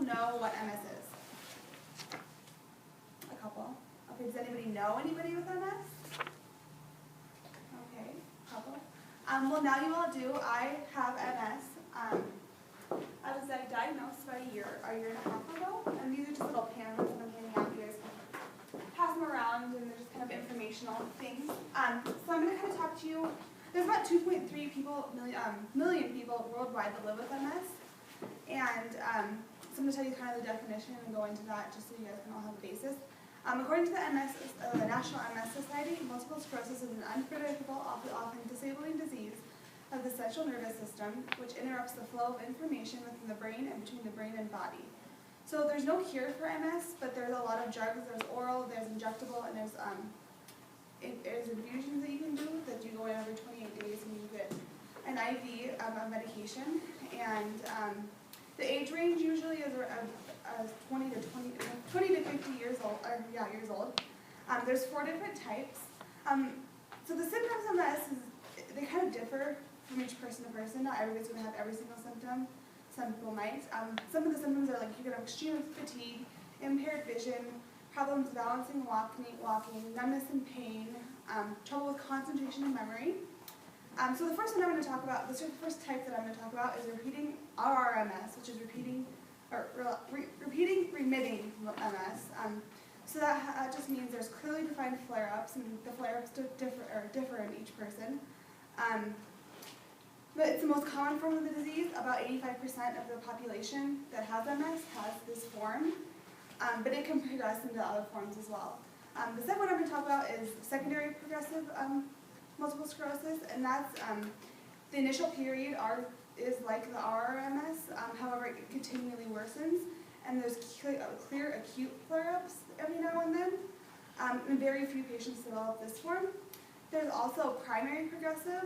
people know what MS is? A couple. Okay, does anybody know anybody with MS? Okay, a couple. Well, now you all do. I have MS. I was diagnosed about a year and a half ago, and these are just little pamphlets that I'm handing out. You guys can pass them around, and they're just kind of informational things. So I'm going to kind of talk to you. There's about 2.3 million people worldwide that live with MS, and so I'm going to tell you kind of the definition and go into that just so you guys can all have a basis. According to the National MS Society, multiple sclerosis is an unpredictable, often disabling disease of the central nervous system, which interrupts the flow of information within the brain and between the brain and body. So there's no cure for MS, but there's a lot of drugs. There's oral, there's injectable, and there's infusions that you can do that you go in every 28 days and you get an IV of medication. And the age range usually is 20 to 50 years old. There's 4 different types. So the symptoms of MS they kind of differ from each person to person. Not everybody's going to have every single symptom. Some people might. Some of the symptoms are like you can have extreme fatigue, impaired vision, problems balancing, walking, numbness and pain, trouble with concentration and memory. So the first one I'm going to talk about, the first type that I'm going to talk about is repeating RRMS, which is repeating remitting MS. So that just means there's clearly defined flare-ups, and the flare-ups differ in each person. But it's the most common form of the disease. About 85% of the population that has MS has this form, but it can progress into other forms as well. The second one I'm going to talk about is secondary progressive multiple sclerosis, and that's the initial period is like the RRMS, however it continually worsens, and there's clear acute flare-ups every now and then, and very few patients develop this form. There's also primary progressive,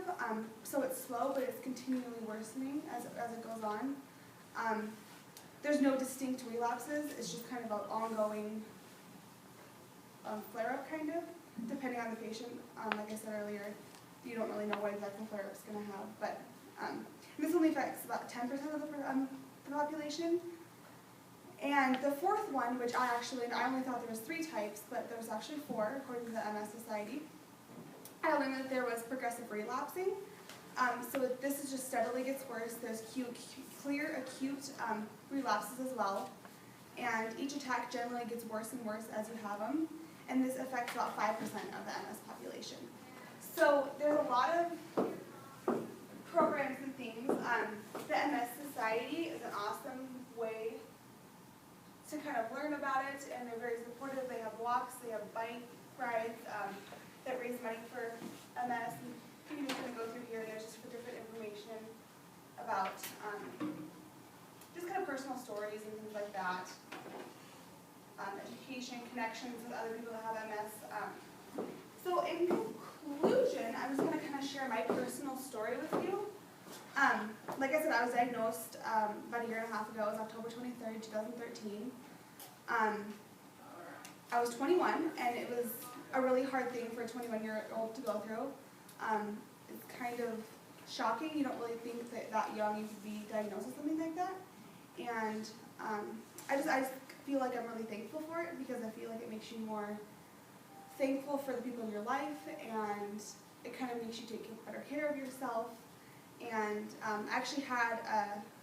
so it's slow, but it's continually worsening as it goes on. There's no distinct relapses. It's just kind of an ongoing flare-up, kind of, depending on the patient. Like I said earlier, you don't really know what exactly flare-up is going to have. But this only affects about 10% of the population. And the fourth one, which I only thought there was 3 types, but there's actually 4, according to the MS Society. I learned that there was progressive relapsing. So this is just steadily gets worse. There's clear acute relapses as well. And each attack generally gets worse and worse as you have them. And this affects about 5% of the MS population. So there's a lot of programs and things. The MS Society is an awesome way to kind of learn about it, and they're very supportive. They have walks, they have bike rides that raise money for MS. And I'm just going to go through here. There's just for different information about just kind of personal stories and things like that. Education, connections with other people that have MS. So in conclusion, I'm just going to kind of share my personal story with you. Like I said, I was diagnosed about a year and a half ago. It was October 23rd, 2013. I was 21, and it was a really hard thing for a 21-year-old to go through. It's kind of shocking. You don't really think that young you could be diagnosed with something like that. And I just feel like I'm really thankful for it, because I feel like it makes you more thankful for the people in your life, and it kind of makes you take better care of yourself. And I actually had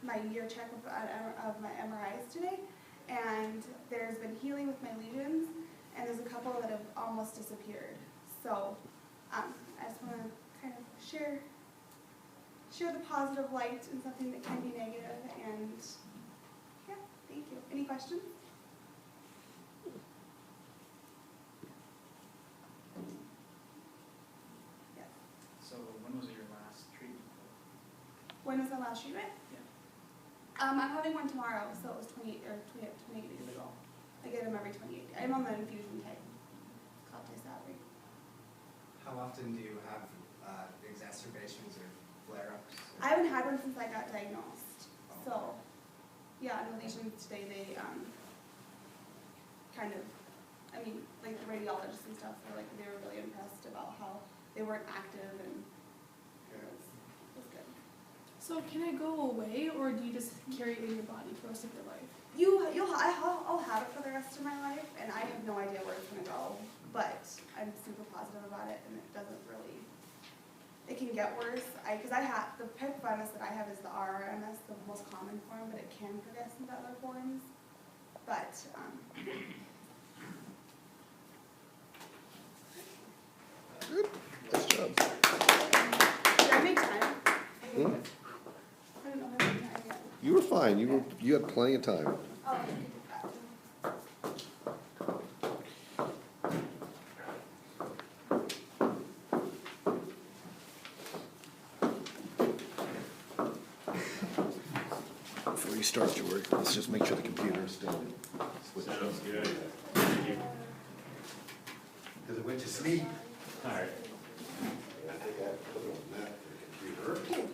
my year check of my MRIs today, and there's been healing with my lesions, and there's a couple that have almost disappeared. So I just want to kind of share the positive light in something that can be negative, and yeah, thank you. Any questions? Yes. So when was your last treatment? When was the last treatment? Yeah. I'm having one tomorrow, so it was 28 days ago. I get them every 28 days. I'm on the infusion type. It's called Tysabri. How often do you have exacerbations or flare-ups? I haven't had one since I got diagnosed. So, yeah, the lesions today, they kind of, I mean, like the radiologists and stuff, they were really impressed about how they weren't active, and it was good. So can it go away, or do you just carry it in your body for the rest of your life? I'll have it for the rest of my life, and I have no idea where it's gonna go, but I'm super positive about it, and it doesn't really, it can get worse. The type of MS that I have is the RRMS, the most common form, but it can progress into other forms. But, Nice job. did I make time? Hmm? I don't know if I made time yet. You were fine. You had plenty of time. Oh, I can do that. Before you start, George, let's just make sure the computer is still switched on. Sounds good. Thank you. Because it went to sleep. All right. I think I put it on that for the computer.